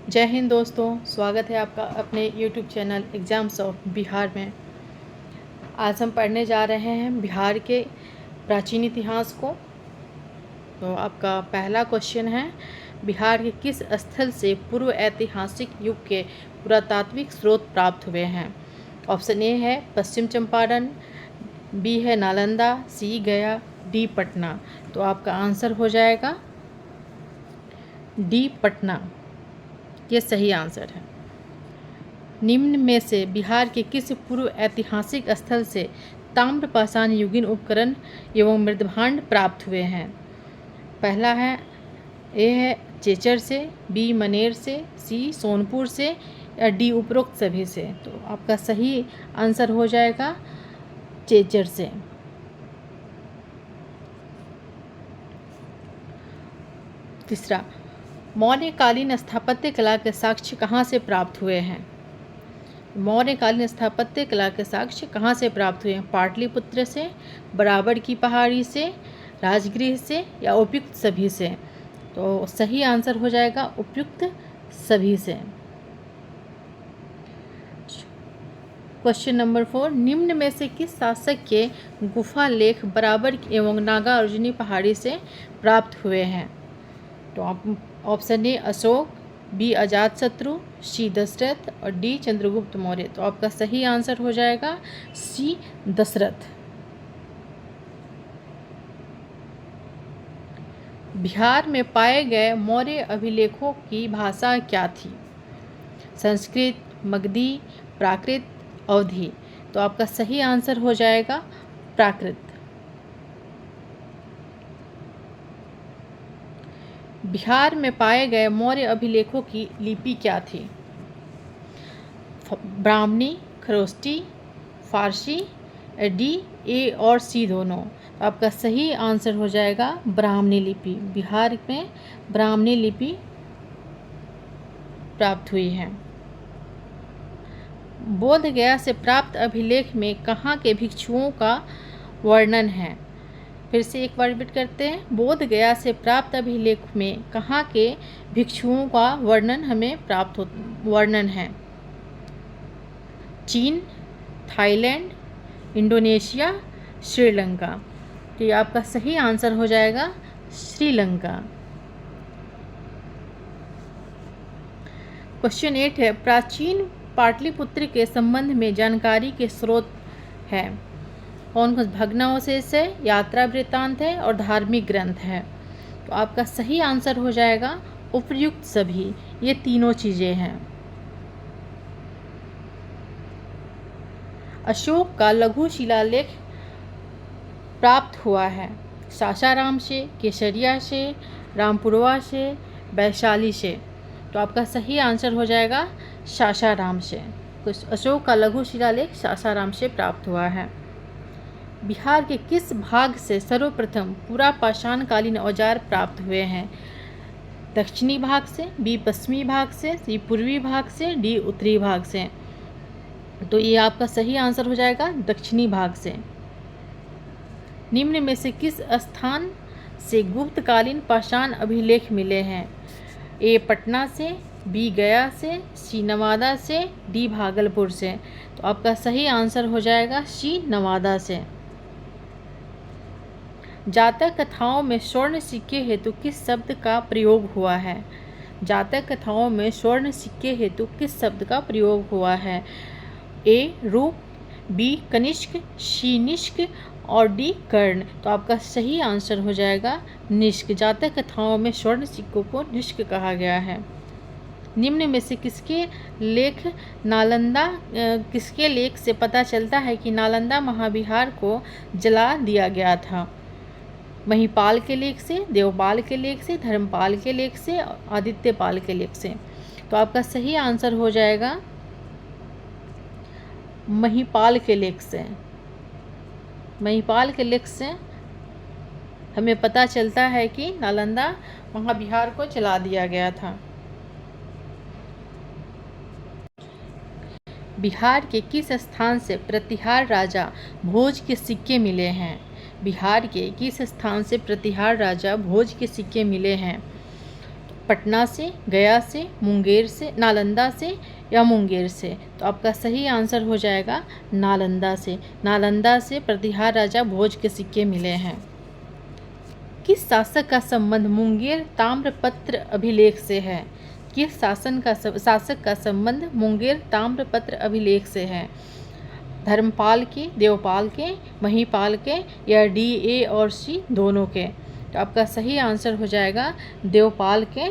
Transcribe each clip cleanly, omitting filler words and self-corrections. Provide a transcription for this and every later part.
जय हिंद दोस्तों, स्वागत है आपका अपने YouTube channel exams of Bihar में। आज हम पढ़ने जा रहे हैं बिहार के प्राचीन इतिहास को। तो आपका पहला क्वेश्चन है, बिहार के किस स्थल से पूर्व ऐतिहासिक युग के पुरातात्विक स्रोत प्राप्त हुए हैं? ऑप्शन ए है पश्चिम चंपारण, बी है नालंदा, सी गया, डी पटना। तो आपका आंसर हो जाएगा डी पटना। ये सही आंसर है। निम्न में से बिहार के किस पूर्व ऐतिहासिक स्थल से ताम्रपाषाण युगीन उपकरण एवं मृदभांड प्राप्त हुए हैं? पहला है ए है चेचर से, बी मनेर से, सी सोनपुर से या डी उपरोक्त सभी से। तो आपका सही आंसर हो जाएगा चेचर से। तीसरा, मौर्यकालीन स्थापत्य कला के साक्ष्य कहाँ से प्राप्त हुए हैं? मौर्यकालीन स्थापत्य कला के साक्ष्य कहाँ से प्राप्त हुए हैं? पाटलिपुत्र से, बराबर की पहाड़ी से, राजगृह से या उपयुक्त सभी से। तो सही आंसर हो जाएगा उपयुक्त सभी से। क्वेश्चन नंबर 4, निम्न में से किस शासक के गुफा लेख बराबर एवं नागार्जुनी पहाड़ी से प्राप्त हुए हैं? तो आप option A Ashoka, B Ajatashatru, C Dasharatha और डी चंद्रगुप्त मौर्य। तो आपका सही आंसर हो जाएगा सी दशरथ। बिहार में पाए गए मौर्य अभिलेखों की भाषा क्या थी? संस्कृत, मगधी, प्राकृत, अवधी। तो आपका सही आंसर हो जाएगा प्राकृत। बिहार में पाए गए मौर्य अभिलेखों की लिपि क्या थी? ब्राह्मणी, खरोष्टी, फारसी, डी ए और सी दोनों। तो आपका सही आंसर हो जाएगा ब्राह्मणी लिपि। बिहार में ब्राह्मणी लिपि प्राप्त हुई है। बोध गया से प्राप्त अभिलेख में कहाँ के भिक्षुओं का वर्णन है? फिर से एक बार रिपीट करते हैं। बोध गया से प्राप्त अभिलेख में कहाँ के भिक्षुओं का वर्णन है? चीन, थाईलैंड, इंडोनेशिया, श्रीलंका। तो ये आपका सही आंसर हो जाएगा श्रीलंका। क्वेश्चन 8 है, प्राचीन पाटलिपुत्र के संबंध में जानकारी के स्रोत है? कौन कौन? भग्नावशेष है, यात्रा वृत्तांत है और धार्मिक ग्रंथ है। तो आपका सही आंसर हो जाएगा उपयुक्त सभी। ये तीनों चीज़ें हैं। अशोक का लघु शिलालेख प्राप्त हुआ है? सासाराम से, केसरिया से, रामपुरवा से, वैशाली से। तो आपका सही आंसर हो जाएगा सासाराम से। अशोक का लघु शिलालेख सासाराम से प्राप्त हुआ है। बिहार के किस भाग से सर्वप्रथम पूरा पाषाणकालीन औजार प्राप्त हुए हैं? दक्षिणी भाग से, बी पश्चिमी भाग से, सी पूर्वी भाग से, डी उत्तरी भाग से। तो ये आपका सही आंसर हो जाएगा दक्षिणी भाग से। निम्न में से किस स्थान से गुप्तकालीन पाषाण अभिलेख मिले हैं? ए पटना से, बी गया से, सी नवादा से, डी भागलपुर से। तो आपका सही आंसर हो जाएगा सी नवादा से। जातक कथाओं में स्वर्ण सिक्के हेतु किस शब्द का प्रयोग हुआ है? जातक कथाओं में स्वर्ण सिक्के हेतु किस शब्द का प्रयोग हुआ है? ए रूप, बी कनिष्क, सी निष्क और डी कर्ण। तो आपका सही आंसर हो जाएगा निष्क। जातक कथाओं में स्वर्ण सिक्कों को निष्क कहा गया है। निम्न में से किसके लेख से पता चलता है कि नालंदा महाविहार को जला दिया गया था? महिपाल के लेख से, देवपाल के लेख से, धर्मपाल के लेख से, आदित्यपाल के लेख से। तो आपका सही आंसर हो जाएगा महिपाल के लेख से। महिपाल के लेख से हमें पता चलता है कि नालंदा महाविहार को जला दिया गया था। बिहार के किस स्थान से प्रतिहार राजा भोज के सिक्के मिले हैं? बिहार के किस स्थान से प्रतिहार राजा भोज के सिक्के मिले हैं? पटना से, गया से, मुंगेर से, नालंदा से या मुंगेर से। तो आपका सही आंसर हो जाएगा नालंदा से। नालंदा से प्रतिहार राजा भोज के सिक्के मिले हैं। किस शासक का संबंध मुंगेर ताम्रपत्र अभिलेख से है? किस शासक का संबंध मुंगेर ताम्रपत्र अभिलेख से है? धर्मपाल के, देवपाल के, महीपाल के या डी, ए और सी दोनों के? तो आपका सही आंसर हो जाएगा देवपाल के।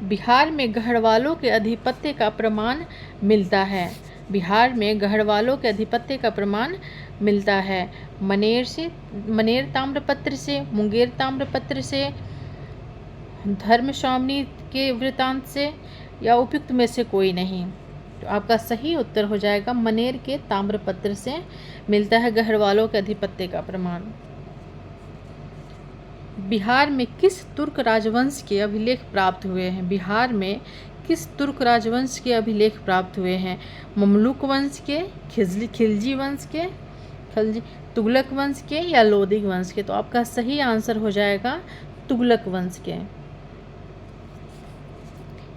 बिहार में गढ़वालों के आधिपत्य का प्रमाण मिलता है। बिहार में गढ़वालों के आधिपत्य का प्रमाण मिलता है मनेर ताम्रपत्र से, मुंगेर ताम्रपत्र से, धर्मस्वामिनी के वृत्तांत से या उपयुक्त में से कोई नहीं। तो आपका सही उत्तर हो जाएगा मनेर के ताम्रपत्र से मिलता है गढ़वालों के आधिपत्य का प्रमाण। बिहार में किस तुर्क राजवंश के अभिलेख प्राप्त हुए हैं? बिहार में किस तुर्क राजवंश के अभिलेख प्राप्त हुए हैं? ममलूक वंश के, खिलजी वंश के, तुगलक वंश के या लोदी वंश के? तो आपका सही आंसर हो जाएगा तुगलक वंश के।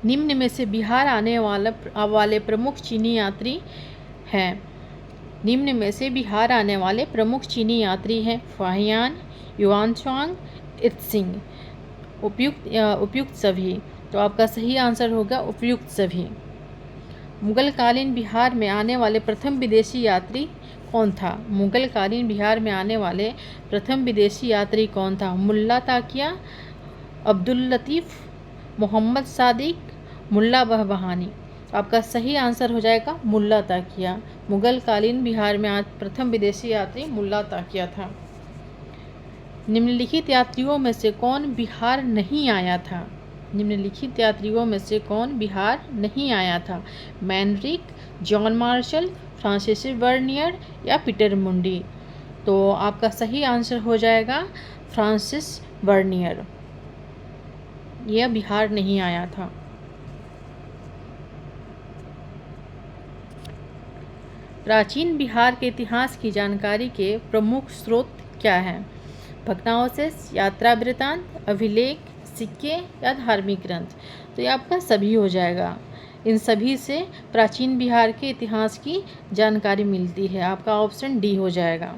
निम्न में से बिहार आने वाले प्रमुख चीनी यात्री हैं। निम्न में से बिहार आने वाले प्रमुख चीनी यात्री हैं फाहियान, युआनचांग, इत्सिंग। उपयुक्त सभी। तो आपका सही आंसर होगा उपयुक्त सभी। मुगलकालीन बिहार में आने वाले प्रथम विदेशी यात्री कौन था? मुगलकालीन बिहार में आने वाले प्रथम विदेशी यात्री कौन था? मुल्ला ताकिया, अब्दुल लतीफ़, मोहम्मद सादिक, मुल्ला बहबहानी। आपका सही आंसर हो जाएगा मुल्ला ताकिया। मुगलकालीन बिहार में आज प्रथम विदेशी यात्री मुल्ला ताकिया था। निम्नलिखित यात्रियों में से कौन बिहार नहीं आया था? निम्नलिखित यात्रियों में से कौन बिहार नहीं आया था? मैनरिक, जॉन मार्शल, फ्रांसिस वर्नियर या पीटर मुंडी? तो आपका सही आंसर हो जाएगा फ्रांसिस वर्नियर। यह बिहार नहीं आया था। प्राचीन बिहार के इतिहास की जानकारी के प्रमुख स्रोत क्या हैं? भग्नावशेष, यात्रा वृत्तांत, अभिलेख, सिक्के या धार्मिक ग्रंथ? तो ये आपका सभी हो जाएगा। इन सभी से प्राचीन बिहार के इतिहास की जानकारी मिलती है। आपका ऑप्शन डी हो जाएगा।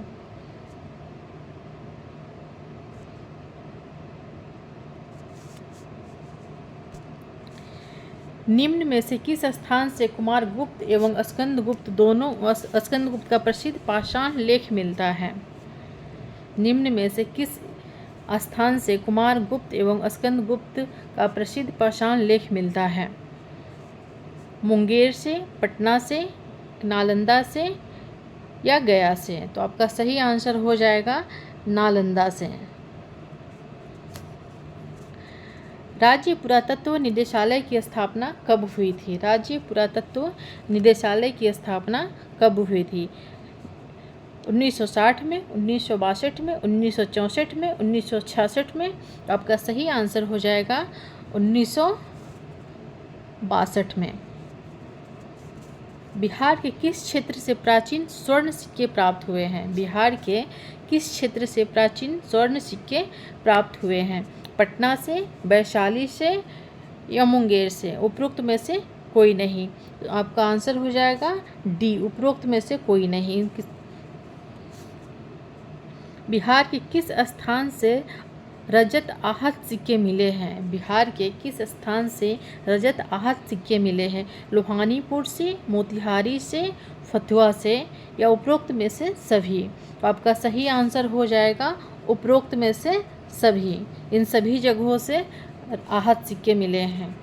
निम्न में से किस स्थान से कुमारगुप्त एवं स्कंदगुप्त का प्रसिद्ध पाषाण लेख मिलता है? निम्न में से किस स्थान से कुमारगुप्त एवं स्कंदगुप्त का प्रसिद्ध पाषाण लेख मिलता है? मुंगेर से, पटना से, नालंदा से या गया से? तो आपका सही आंसर हो जाएगा नालंदा से। राज्य पुरातत्व निदेशालय की स्थापना कब हुई थी? राज्य पुरातत्व निदेशालय की स्थापना कब हुई थी? 1960 में, 1962 में, 1964 में, 1966 में? तो आपका सही आंसर हो जाएगा 1962 में। बिहार के किस क्षेत्र से प्राचीन स्वर्ण सिक्के प्राप्त हुए हैं? बिहार के किस क्षेत्र से प्राचीन स्वर्ण सिक्के प्राप्त हुए हैं? पटना से, वैशाली से या मुंगेर से? उपरोक्त में से कोई नहीं। तो आपका आंसर हो जाएगा डी, उपरोक्त में से कोई नहीं। बिहार के किस स्थान से रजत आहत सिक्के मिले हैं? बिहार के किस स्थान से रजत आहत सिक्के मिले हैं? लोहानीपुर से, मोतिहारी से, फतुहा से या उपरोक्त में से सभी? तो आपका सही आंसर हो जाएगा उपरोक्त में से सभी। इन सभी जगहों से आहत सिक्के मिले हैं।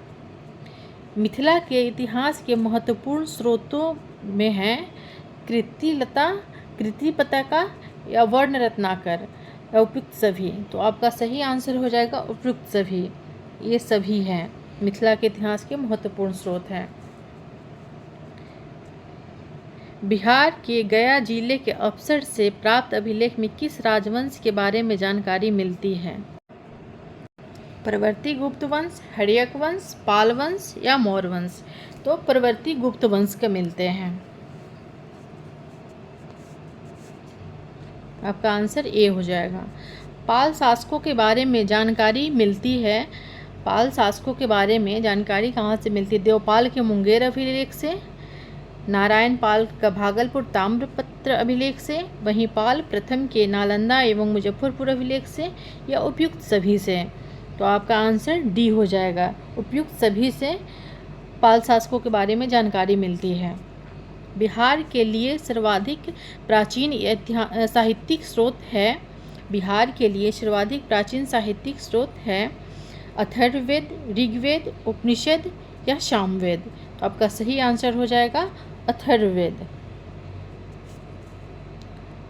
मिथिला के इतिहास के महत्वपूर्ण स्रोतों में हैं कृतिलता, कृतिपताका या वर्ण रत्नाकर या उपयुक्त सभी? तो आपका सही आंसर हो जाएगा उपयुक्त सभी। ये सभी हैं, मिथिला के इतिहास के महत्वपूर्ण स्रोत हैं। बिहार के गया जिले के अफसर से प्राप्त अभिलेख में किस राजवंश के बारे में जानकारी मिलती है? परवर्ती गुप्त वंश, हर्यक वंश, पाल वंश या मौर्य वंश? तो परवर्ती गुप्त वंश के मिलते हैं। आपका आंसर ए हो जाएगा। पाल शासकों के बारे में जानकारी मिलती है। पाल शासकों के बारे में जानकारी कहाँ से मिलती है? देवपाल के मुंगेर अभिलेख से, नारायण पाल का भागलपुर ताम्रपत्र अभिलेख से, वहीं पाल प्रथम के नालंदा एवं मुजफ्फरपुर अभिलेख से, या उपयुक्त सभी से। तो आपका आंसर डी हो जाएगा, उपयुक्त सभी से पाल शासकों के बारे में जानकारी मिलती है। बिहार के लिए सर्वाधिक प्राचीन साहित्यिक स्रोत है। बिहार के लिए सर्वाधिक प्राचीन साहित्यिक स्रोत है अथर्ववेद, ऋग्वेद, उपनिषद या सामवेद। तो आपका सही आंसर हो जाएगा अथर्ववेद।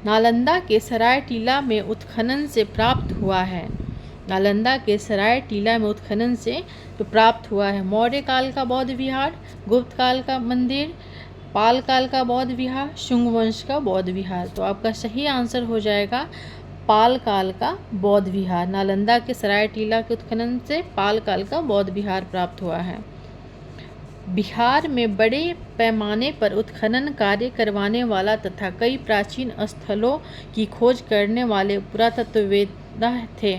नालंदा के सराय टीला में उत्खनन से प्राप्त हुआ है। नालंदा के सराय टीला में उत्खनन से तो प्राप्त हुआ है मौर्य काल का बौद्ध विहार, गुप्त काल का मंदिर, पाल काल का बौद्ध विहार, शुंग वंश का बौद्ध विहार। तो आपका सही आंसर हो जाएगा पाल काल का बौद्ध विहार। नालंदा के सराय टीला के उत्खनन से पाल काल का बौद्ध विहार प्राप्त हुआ है। बिहार में बड़े पैमाने पर उत्खनन कार्य करवाने वाला तथा कई प्राचीन स्थलों की खोज करने वाले पुरातत्ववेत्ता थे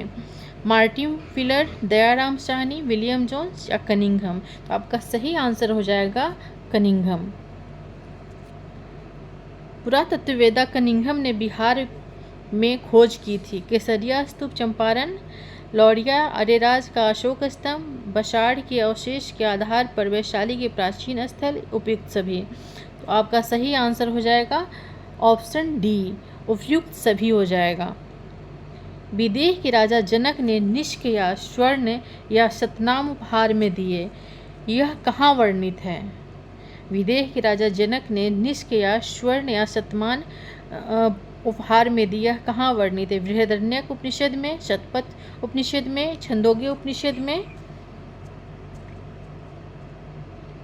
Martin Filler, Dayaram Sahni, William Jones या कनिंघम। तो आपका सही आंसर हो जाएगा कनिंघम। पुरातत्ववेत्ता कनिंघम ने बिहार में खोज की थी केसरिया स्तूप चंपारण, लौरिया अरेराज का अशोक स्तंभ, बसाड़ के अवशेष के आधार पर वैशाली के प्राचीन स्थल, उपयुक्त सभी। तो आपका सही आंसर हो जाएगा ऑप्शन डी, उपयुक्त सभी हो जाएगा। विदेह के राजा जनक ने निष्क या स्वर्ण या शतनाम उपहार में दिए, यह कहाँ वर्णित है? विदेह के राजा जनक ने निष्क या स्वर्ण या शतमान उपहार में दिया, कहाँ वर्णित है? बृहदारण्यक उपनिषद में, शतपथ उपनिषद में, छंदोग्य उपनिषद में,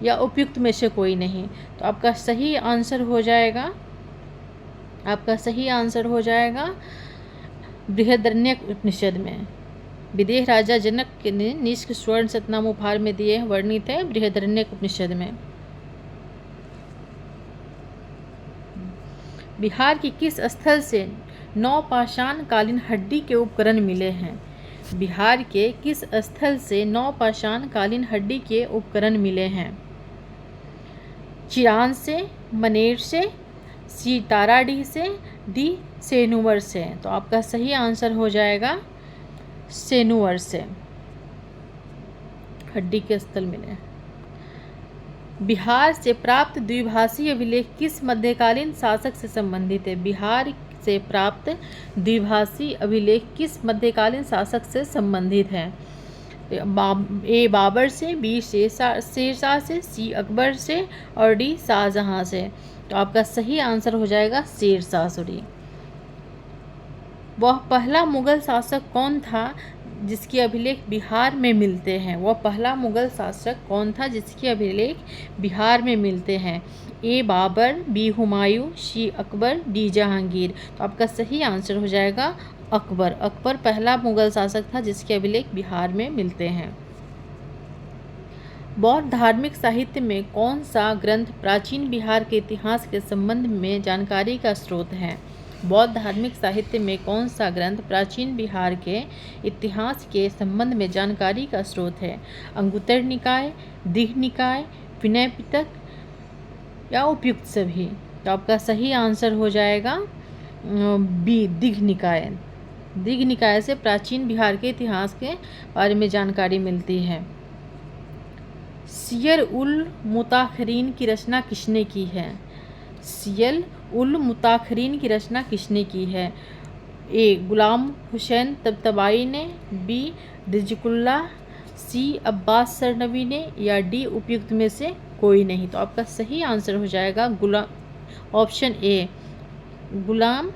या उपयुक्त में से कोई नहीं। तो आपका सही आंसर हो जाएगा, आपका सही आंसर हो जाएगा बृहदारण्यक उपनिषद में। विदेह राजा जनक ने निष्क स्वर्ण शतनाम उपहार में दिए वर्णित है बृहदारण्यक उपनिषद में। बिहार की किस स्थल से नवपाषाण कालीन हड्डी के उपकरण मिले हैं? बिहार के किस स्थल से नवपाषाण कालीन हड्डी के उपकरण मिले हैं? चिरान से, मनेर से, सी ताराडीह से, डी सेनुवर से। तो आपका सही आंसर हो जाएगा सेनुवर से, हड्डी के स्थल मिले। बिहार से प्राप्त द्विभाषी अभिलेख किस मध्यकालीन शासक से संबंधित है? बिहार से प्राप्त द्विभाषी अभिलेख किस मध्यकालीन शासक से संबंधित है? ए बाबर से, बी शेरशाह से, सी अकबर से और डी शाहजहां से। तो आपका सही आंसर हो जाएगा शेरशाह सूरी। वह पहला मुगल शासक कौन था जिसके अभिलेख बिहार में मिलते हैं? वह पहला मुगल शासक कौन था जिसके अभिलेख बिहार में मिलते हैं? ए बाबर, बी हुमायूं, सी अकबर, डी जहांगीर। तो आपका सही आंसर हो जाएगा अकबर। अकबर पहला मुगल शासक था जिसके अभिलेख बिहार में मिलते हैं। बौद्ध धार्मिक साहित्य में कौन सा ग्रंथ प्राचीन बिहार के इतिहास के संबंध में जानकारी का स्रोत है? बौद्ध धार्मिक साहित्य में कौन सा ग्रंथ प्राचीन बिहार के इतिहास के संबंध में जानकारी का स्रोत है? अंगुत्तर निकाय, दीघ निकाय, विनय पिटक या उपयुक्त सभी। तो आपका सही आंसर हो जाएगा बी, दीघ निकाय। दीघ निकाय से प्राचीन बिहार के इतिहास के बारे में जानकारी मिलती है। सियर उल मुताखरीन की रचना किसने की है? सियर उल मुताखरीन की रचना किसने की है? ए गुलाम हुसैन तबतबाई ने, बी रिजकुल्लाह, सी अब्बास सरनवी ने या डी उपयुक्त में से कोई नहीं। तो आपका सही आंसर हो जाएगा ऑप्शन ए, गुलाम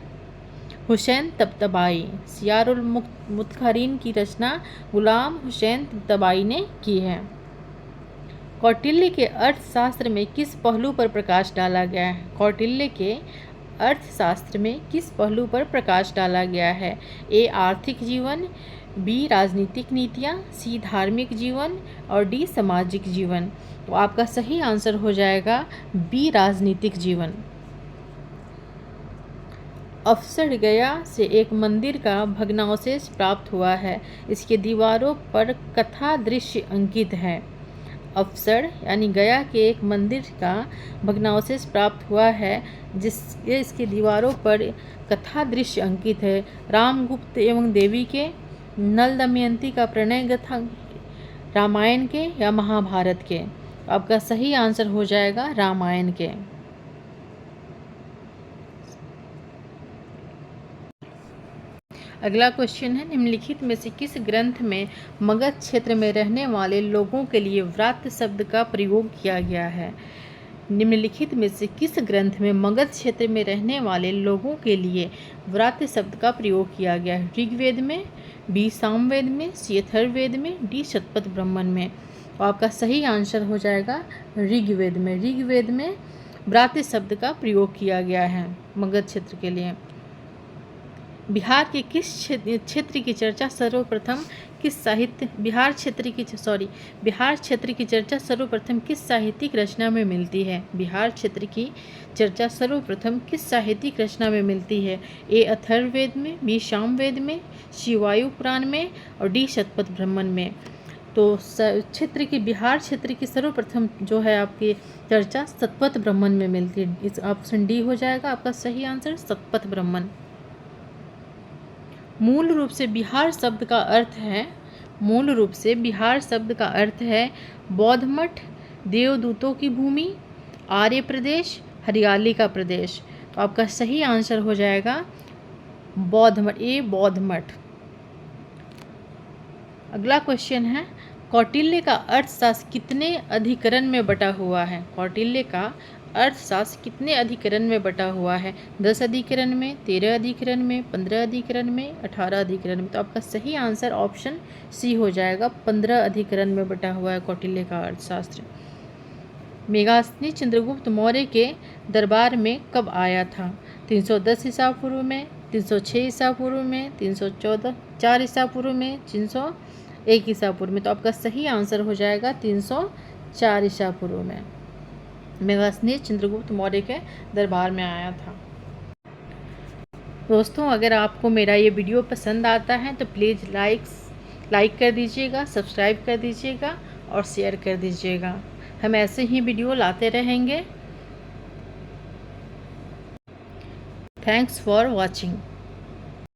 हुसैन तबतबाई। सियर उल मुताखरीन की रचना गुलाम हुसैन तबतबाई ने की है। कौटिल्य के अर्थशास्त्र में किस पहलू पर प्रकाश डाला गया है? कौटिल्य के अर्थशास्त्र में किस पहलू पर प्रकाश डाला गया है? ए आर्थिक जीवन, बी राजनीतिक नीतियाँ, सी धार्मिक जीवन और डी सामाजिक जीवन। तो आपका सही आंसर हो जाएगा बी राजनीतिक जीवन। अफसर गया से एक मंदिर का भग्नावशेष प्राप्त हुआ है। इसके दीवारों पर कथा दृश्य अंकित है। अफसर यानी गया के एक मंदिर का भग्नावशेष प्राप्त हुआ है, इसके दीवारों पर कथा दृश्य अंकित है। रामगुप्त एवं देवी के, नल दमयंती का प्रणय गाथा रामायण के या महाभारत के। आपका सही आंसर हो जाएगा रामायण के। अगला क्वेश्चन है, निम्नलिखित में से किस ग्रंथ में मगध क्षेत्र में रहने वाले लोगों के लिए व्रात शब्द का प्रयोग किया गया है? निम्नलिखित में से किस ग्रंथ में मगध क्षेत्र में रहने वाले लोगों के लिए व्रात शब्द का प्रयोग किया गया है? ऋग्वेद में, बी सामवेद में, सी अथर्ववेद में, डी शतपथ ब्राह्मण में। तो आपका सही आंसर हो जाएगा ऋग्वेद में। ऋग्वेद में व्रात शब्द का प्रयोग किया गया है मगध क्षेत्र के लिए। बिहार के किस क्षेत्र की चर्चा सर्वप्रथम किस साहित्य बिहार क्षेत्र की चर्चा सर्वप्रथम किस साहित्यिक रचना में मिलती है? बिहार क्षेत्र की चर्चा सर्वप्रथम किस साहित्यिक रचना में मिलती है? ए अथर्ववेद में, बी सामवेद में, सी वायु पुराण में और डी शतपथ ब्राह्मण में। तो बिहार क्षेत्र की सर्वप्रथम जो है आपकी चर्चा शतपथ ब्राह्मण में मिलती है। इस ऑप्शन डी हो जाएगा आपका सही आंसर, शतपथ ब्राह्मण। मूल रूप से बिहार शब्द का अर्थ है बौद्ध मठ, देवदूतों की भूमि, आर्य प्रदेश, हरियाली का प्रदेश। तो आपका सही आंसर हो जाएगा बौद्ध मठ, ए बौद्ध मठ। अगला क्वेश्चन है, कौटिल्य का अर्थशास्त्र कितने अधिकरण में बटा हुआ है? कौटिल्य का अर्थशास्त्र कितने अधिकरण में बटा हुआ है? 10 अधिकरण में, 13 अधिकरण में, 15 अधिकरण में, 18 अधिकरण में। तो आपका सही आंसर ऑप्शन सी हो जाएगा, 15 अधिकरण में बटा हुआ है कौटिल्य का अर्थशास्त्र। मेघास्थनी चंद्रगुप्त मौर्य के दरबार में कब आया था? 310 ईसा पूर्व में, 306 ईसा पूर्व में, 314 ईसा पूर्व में, 301 ईसा पूर्व में। तो आपका सही आंसर हो जाएगा 304 ईसा पूर्व में मेघास्थनी चंद्रगुप्त मौर्य के दरबार में आया था। दोस्तों, अगर आपको मेरा ये वीडियो पसंद आता है तो प्लीज़ लाइक कर दीजिएगा, सब्सक्राइब कर दीजिएगा और शेयर कर दीजिएगा। हम ऐसे ही वीडियो लाते रहेंगे। Thanks for watching.